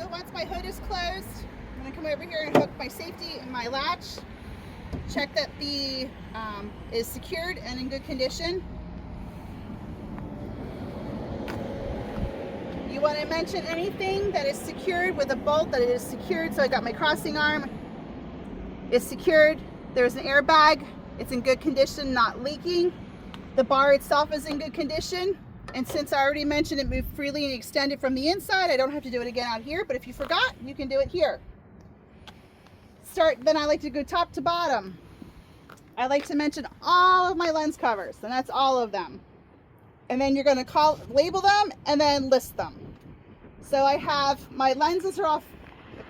that once my hood is closed, I'm going to come over here and hook my safety and my latch. Check that the is secured and in good condition. You want to mention anything that is secured with a bolt that it is secured. So I got my crossing arm. It's secured. There's an airbag. It's in good condition, not leaking. The bar itself is in good condition. And since I already mentioned it moved freely and extended from the inside, I don't have to do it again out here. But if you forgot, you can do it here. Then I like to go top to bottom. I like to mention all of my lens covers, and that's all of them. And then you're going to label them and then list them. So I have my lenses are all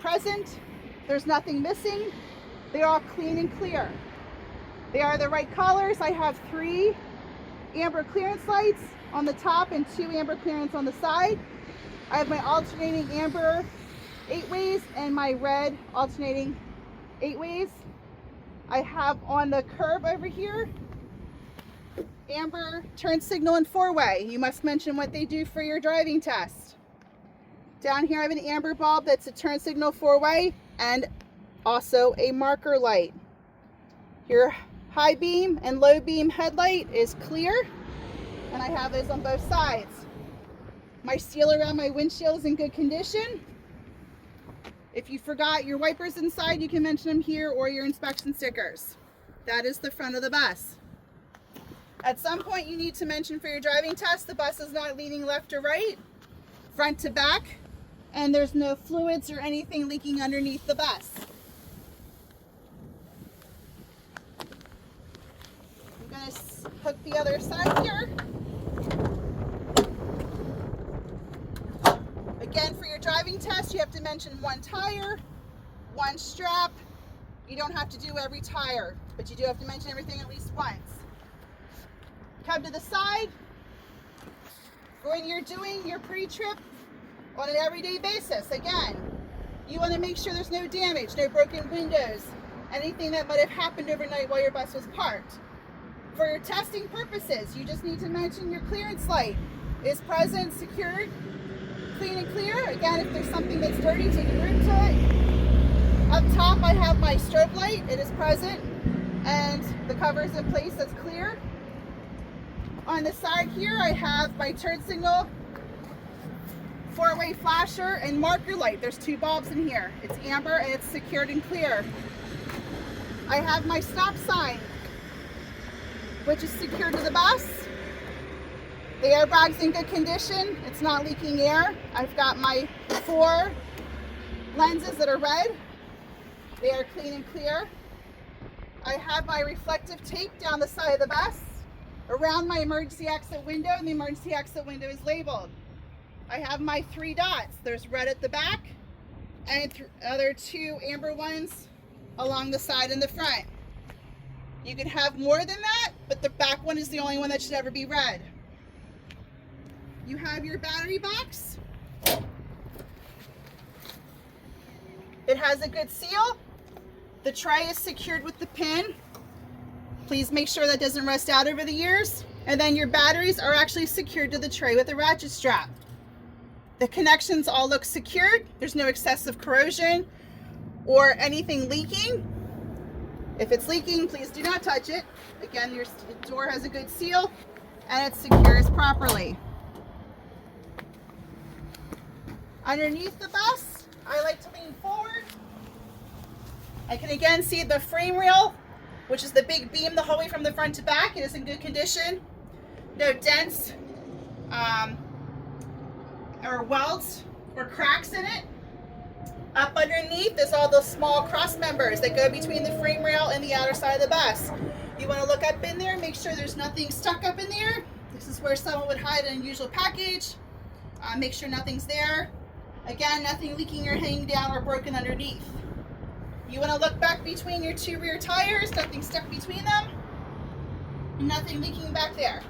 present. There's nothing missing. They're all clean and clear. They are the right colors. I have 3 amber clearance lights on the top and 2 amber clearance on the side. I have my alternating amber 8-ways and my red alternating 8-ways. I have on the curb over here amber turn signal and 4-way. You must mention what they do for your driving test. Down here I have an amber bulb that's a turn signal 4-way and also a marker light. Your high beam and low beam headlight is clear, and I have those on both sides. My seal around my windshield is in good condition. If you forgot your wipers inside, you can mention them here, or your inspection stickers. That is the front of the bus. At some point you need to mention for your driving test the bus is not leaning left or right, front to back, and there's no fluids or anything leaking underneath the bus. I'm going to hook the other side here. Again, for your driving test, you have to mention 1 tire, 1 strap. You don't have to do every tire, but you do have to mention everything at least once. Come to the side. When you're doing your pre-trip on an everyday basis, again, you want to make sure there's no damage, no broken windows, anything that might have happened overnight while your bus was parked. For your testing purposes, you just need to mention your clearance light is present, secured, clean and clear. Again, if there's something that's dirty, take a room to it. Up top, I have my strobe light. It is present, and the cover is in place. That's clear. On the side here, I have my turn signal, 4-way flasher, and marker light. There's 2 bulbs in here. It's amber and it's secured and clear. I have my stop sign, which is secured to the bus. The airbag's in good condition. It's not leaking air. I've got my 4 lenses that are red. They are clean and clear. I have my reflective tape down the side of the bus around my emergency exit window, and the emergency exit window is labeled. I have my 3 dots. There's red at the back and other 2 amber ones along the side and the front. You can have more than that, but the back one is the only one that should ever be red. You have your battery box. It has a good seal. The tray is secured with the pin. Please make sure that doesn't rust out over the years. And then your batteries are actually secured to the tray with a ratchet strap. The connections all look secured. There's no excessive corrosion or anything leaking. If it's leaking, please do not touch it. Again, your door has a good seal and it secures properly. Underneath the bus, I like to lean forward. I can again see the frame rail, which is the big beam the whole way from the front to back. It is in good condition. No dents or welds or cracks in it. Up underneath is all those small cross members that go between the frame rail and the outer side of the bus. You want to look up in there, make sure there's nothing stuck up in there. This is where someone would hide an unusual package. Make sure nothing's there. Again, nothing leaking or hanging down or broken underneath. You want to look back between your 2 rear tires, nothing stuck between them, and nothing leaking back there.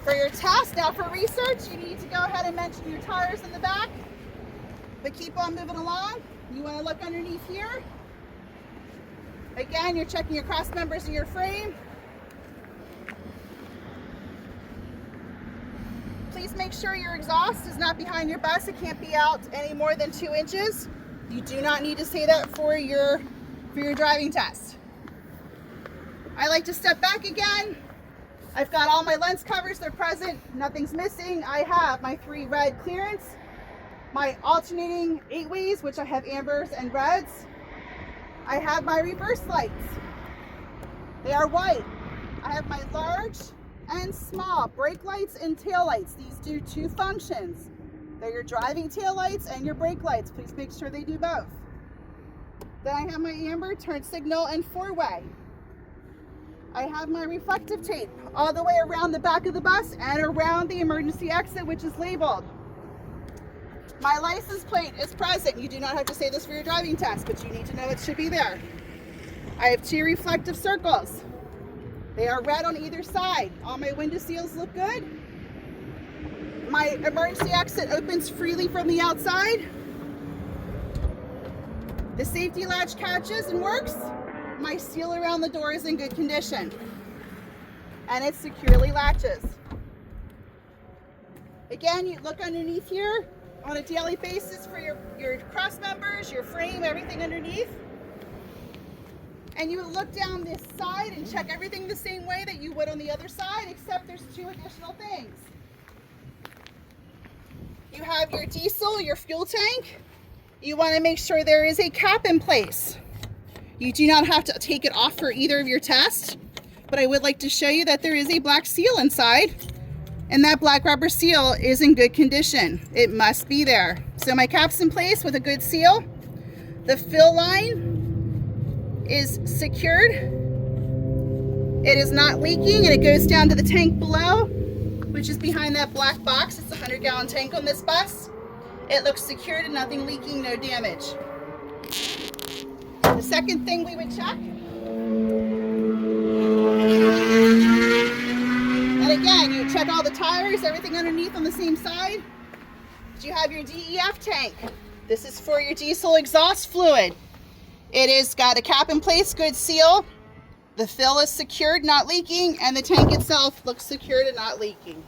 For your test, now for research, you need to go ahead and mention your tires in the back, but keep on moving along. You want to look underneath here. Again, you're checking your cross members in your frame. please make sure your exhaust is not behind your bus. It can't be out any more than 2 inches. You do not need to say that for your driving test. I like to step back again. I've got all my lens covers, they're present, nothing's missing. I have my 3 red clearance, my alternating 8-ways, which I have ambers and reds. I have my reverse lights. They are white. I have my large and small brake lights and tail lights. These do 2 functions. They're your driving tail lights and your brake lights. Please make sure they do both. Then I have my amber turn signal and 4-way. I have my reflective tape all the way around the back of the bus and around the emergency exit, which is labeled. My license plate is present. You do not have to say this for your driving test, but you need to know it should be there. I have 2 reflective circles. They are red on either side. All my window seals look good. My emergency exit opens freely from the outside. The safety latch catches and works. My seal around the door is in good condition. And it securely latches. Again, you look underneath here on a daily basis for your cross members, your frame, everything underneath. And you look down this side and check everything the same way that you would on the other side, except there's 2 additional things. You have your diesel, your fuel tank. You want to make sure there is a cap in place. You do not have to take it off for either of your tests, but I would like to show you that there is a black seal inside, and that black rubber seal is in good condition. It must be there. So my cap's in place with a good seal. The fill line is secured. It is not leaking, and it goes down to the tank below, which is behind that black box. It's a 100-gallon tank on this bus. It looks secured and nothing leaking, no damage. The second thing we would check, and again, you check all the tires, everything underneath on the same side. You have your DEF tank. This is for your diesel exhaust fluid. It has got a cap in place, good seal. The fill is secured, not leaking, and the tank itself looks secured and not leaking.